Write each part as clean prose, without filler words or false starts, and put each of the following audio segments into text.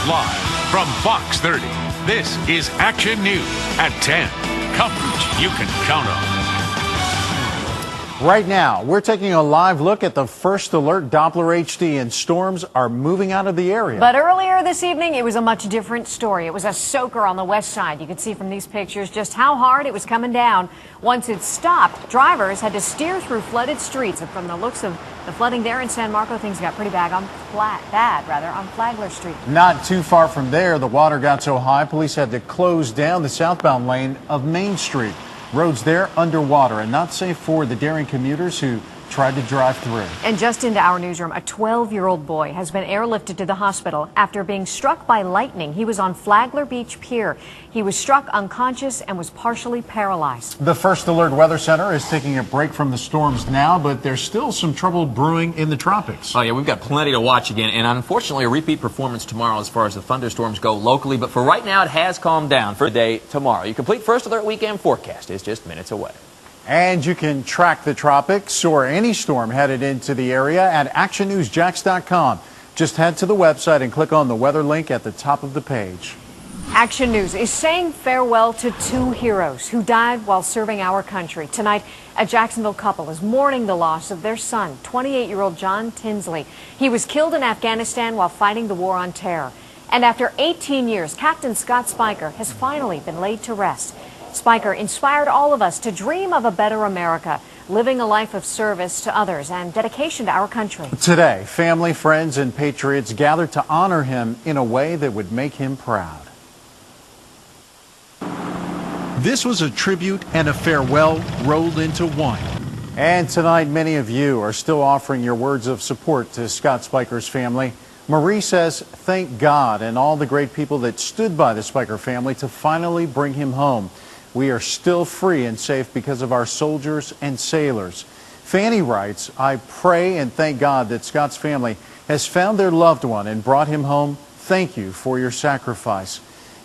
Live from Fox 30, this is Action News at 10. Coverage you can count on. Right now, we're taking a live look at the first alert Doppler HD, and storms are moving out of the area. But earlier this evening, it was a much different story. It was a soaker on the west side. You could see from these pictures just how hard it was coming down. Once it stopped, drivers had to steer through flooded streets. And from the looks of the flooding there in San Marco, things got pretty bad on Flagler Street. Not too far from there, the water got so high, police had to close down the southbound lane of Main Street. Roads there underwater and not safe for the daring commuters who tried to drive through. And just into our newsroom, a 12-year-old boy has been airlifted to the hospital after being struck by lightning. He was on Flagler Beach Pier. He was struck unconscious and was partially paralyzed. The First Alert Weather Center is taking a break from the storms now, but there's still some trouble brewing in the tropics. Oh, yeah, we've got plenty to watch again, and unfortunately a repeat performance tomorrow as far as the thunderstorms go locally, but for right now it has calmed down for today, tomorrow. Your complete First Alert weekend forecast is just minutes away. And you can track the tropics or any storm headed into the area at actionnewsjax.com. Just head to the website and click on the weather link at the top of the page. Action News is saying farewell to two heroes who died while serving our country. Tonight, a Jacksonville couple is mourning the loss of their son, 28-year-old John Tinsley. He was killed in Afghanistan while fighting the war on terror. And after 18 years, Captain Scott Spiker has finally been laid to rest. Spiker inspired all of us to dream of a better America, living a life of service to others and dedication to our country. Today, family, friends, and patriots gathered to honor him in a way that would make him proud. This was a tribute and a farewell rolled into one. And tonight, many of you are still offering your words of support to Scott Spiker's family. Marie says, thank God and all the great people that stood by the Spiker family to finally bring him home. We are still free and safe because of our soldiers and sailors. Fanny writes, I pray and thank God that Scott's family has found their loved one and brought him home. Thank you for your sacrifice.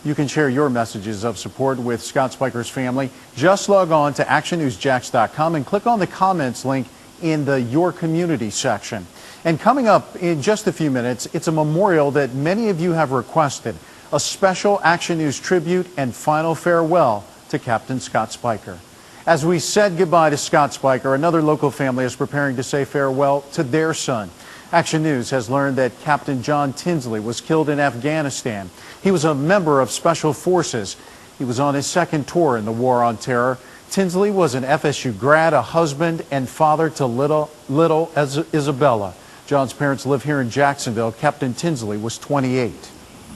You can share your messages of support with Scott Spiker's family. Just log on to actionnewsjax.com and click on the comments link in the Your Community section. And coming up in just a few minutes, it's a memorial that many of you have requested, a special Action News tribute and final farewell to Captain Scott Spiker. As we said goodbye to Scott Spiker, another local family is preparing to say farewell to their son. Action News has learned that Captain John Tinsley was killed in Afghanistan. He was a member of Special Forces. He was on his second tour in the War on Terror. Tinsley was an FSU grad, a husband and father to little Isabella. John's parents live here in Jacksonville. Captain Tinsley was 28.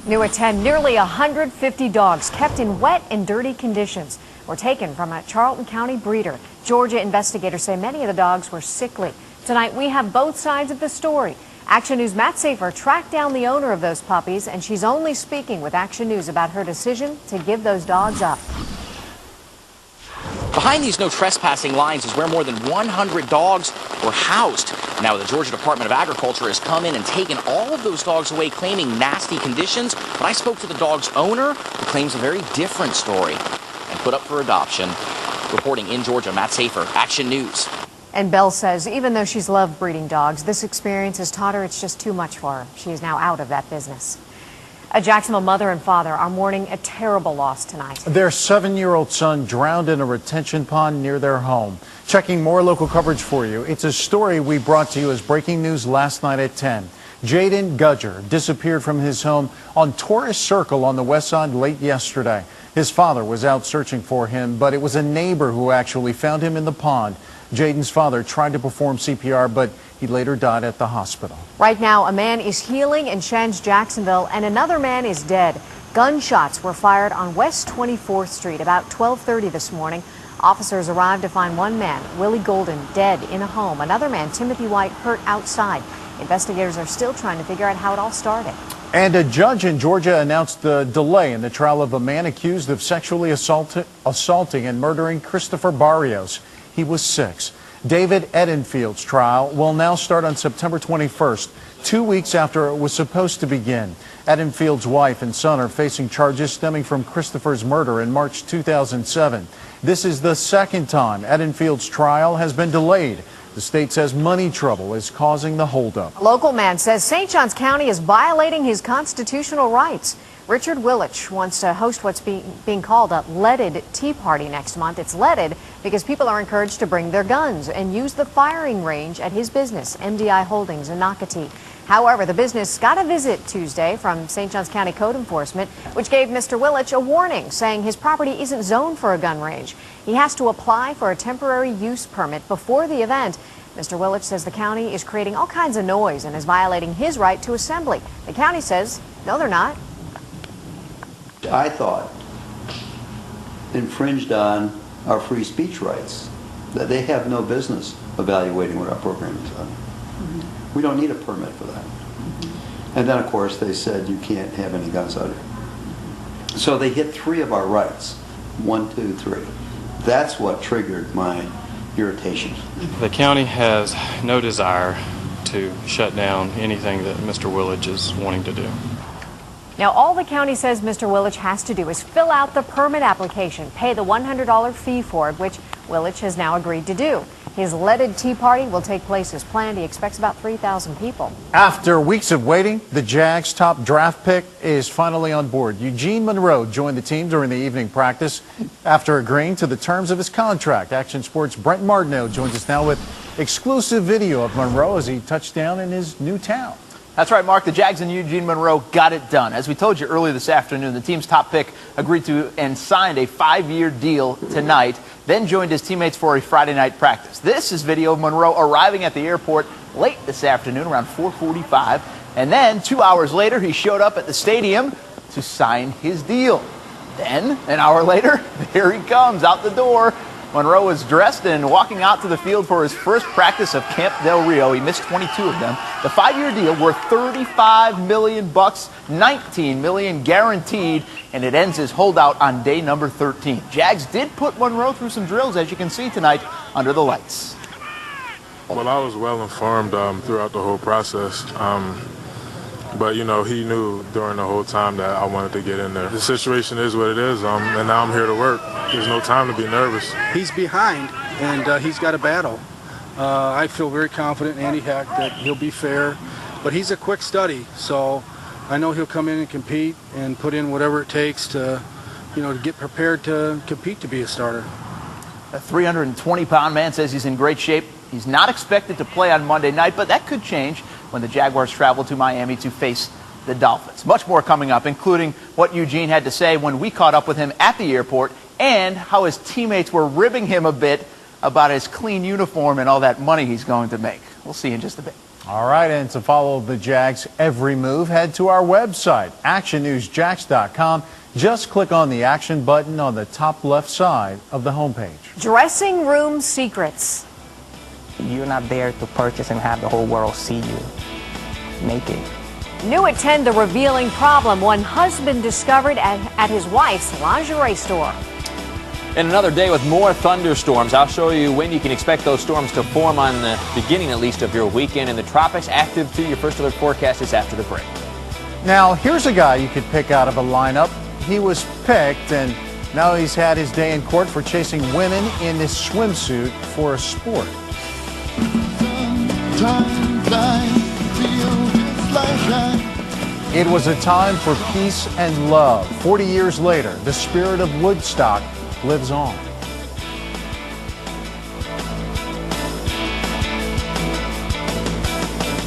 New at 10, nearly 150 dogs kept in wet and dirty conditions were taken from a Charlton County breeder. Georgia investigators say many of the dogs were sickly. Tonight, we have both sides of the story. Action News' Matt Safer tracked down the owner of those puppies, and she's only speaking with Action News about her decision to give those dogs up. Behind these no trespassing lines is where more than 100 dogs were housed. Now the Georgia Department of Agriculture has come in and taken all of those dogs away, claiming nasty conditions. But I spoke to the dog's owner, who claims a very different story and put up for adoption. Reporting in Georgia, Matt Safer, Action News. And Belle says even though she's loved breeding dogs, this experience has taught her it's just too much for her. She is now out of that business. A Jacksonville mother and father are mourning a terrible loss tonight. Their 7-year-old son drowned in a retention pond near their home. Checking more local coverage for you. It's a story we brought to you as breaking news last night at 10. Jaden Gudger disappeared from his home on Torres Circle on the west side late yesterday. His father was out searching for him, but it was a neighbor who actually found him in the pond. Jaden's father tried to perform CPR, but he later died at the hospital. Right now, a man is healing in Shands, Jacksonville, and another man is dead. Gunshots were fired on West 24th Street about 12:30 this morning. Officers arrived to find one man, Willie Golden, dead in a home. Another man, Timothy White, hurt outside. Investigators are still trying to figure out how it all started. And a judge in Georgia announced the delay in the trial of a man accused of sexually assaulting and murdering Christopher Barrios. He was 6. David Edenfield's trial will now start on September 21st, 2 weeks after it was supposed to begin. Edenfield's wife and son are facing charges stemming from Christopher's murder in March 2007. This is the second time Edenfield's trial has been delayed. The state says money trouble is causing the holdup. A local man says St. Johns County is violating his constitutional rights. Richard Willich wants to host what's being called a leaded tea party next month. It's leaded because people are encouraged to bring their guns and use the firing range at his business, MDI Holdings in Nocatee. However, the business got a visit Tuesday from St. Johns County Code Enforcement, which gave Mr. Willich a warning, saying his property isn't zoned for a gun range. He has to apply for a temporary use permit before the event. Mr. Willich says the county is creating all kinds of noise and is violating his right to assembly. The county says, no, they're not. I thought infringed on our free speech rights, that they have no business evaluating what our program is on. We don't need a permit for that. And then, of course, they said you can't have any guns out here. So they hit 3 of our rights. 1, 2, 3. That's what triggered my irritation. The county has no desire to shut down anything that Mr. Willich is wanting to do. Now, all the county says Mr. Willich has to do is fill out the permit application, pay the $100 fee for it, which Willich has now agreed to do. His leaded tea party will take place as planned. He expects about 3,000 people. After weeks of waiting, the Jags' top draft pick is finally on board. Eugene Monroe joined the team during the evening practice after agreeing to the terms of his contract. Action Sports' Brent Martineau joins us now with exclusive video of Monroe as he touched down in his new town. That's right, Mark. The Jags and Eugene Monroe got it done. As we told you earlier this afternoon, the team's top pick agreed to and signed a 5-year deal tonight, then joined his teammates for a Friday night practice. This is video of Monroe arriving at the airport late this afternoon, around 4:45. And then 2 hours later, he showed up at the stadium to sign his deal. Then, an hour later, there he comes out the door. Monroe was dressed and walking out to the field for his first practice of Camp Del Rio. He missed 22 of them. The 5-year deal worth $35 million, $19 million guaranteed, and it ends his holdout on day number 13. Jags did put Monroe through some drills, as you can see tonight, under the lights. Well, I was well informed throughout the whole process. But, you know, he knew during the whole time that I wanted to get in there. The situation is what it is, and now I'm here to work. There's no time to be nervous. He's behind, and he's got a battle. I feel very confident, Andy Heck, that he'll be fair. But he's a quick study, so I know he'll come in and compete and put in whatever it takes to, to get prepared to compete to be a starter. A 320-pound man says he's in great shape. He's not expected to play on Monday night, but that could change when the Jaguars travel to Miami to face the Dolphins. Much more coming up, including what Eugene had to say when we caught up with him at the airport and how his teammates were ribbing him a bit about his clean uniform and all that money he's going to make. We'll see in just a bit. All right, and to follow the Jags' every move, head to our website, actionnewsjax.com. Just click on the Action button on the top left side of the homepage. Dressing room secrets. You're not there to purchase and have the whole world see you naked. New at 10, the revealing problem one husband discovered at his wife's lingerie store. In another day with more thunderstorms, I'll show you when you can expect those storms to form on the beginning, at least, of your weekend in the tropics. Active 2, your first alert forecast is after the break. Now, here's a guy you could pick out of a lineup. He was picked, and now he's had his day in court for chasing women in this swimsuit for a sport. It was a time for peace and love. 40 years later, the spirit of Woodstock lives on.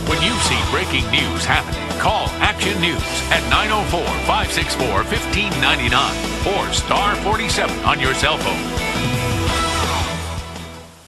When you see breaking news happening, call Action News at 904-564-1599 or star 47 on your cell phone.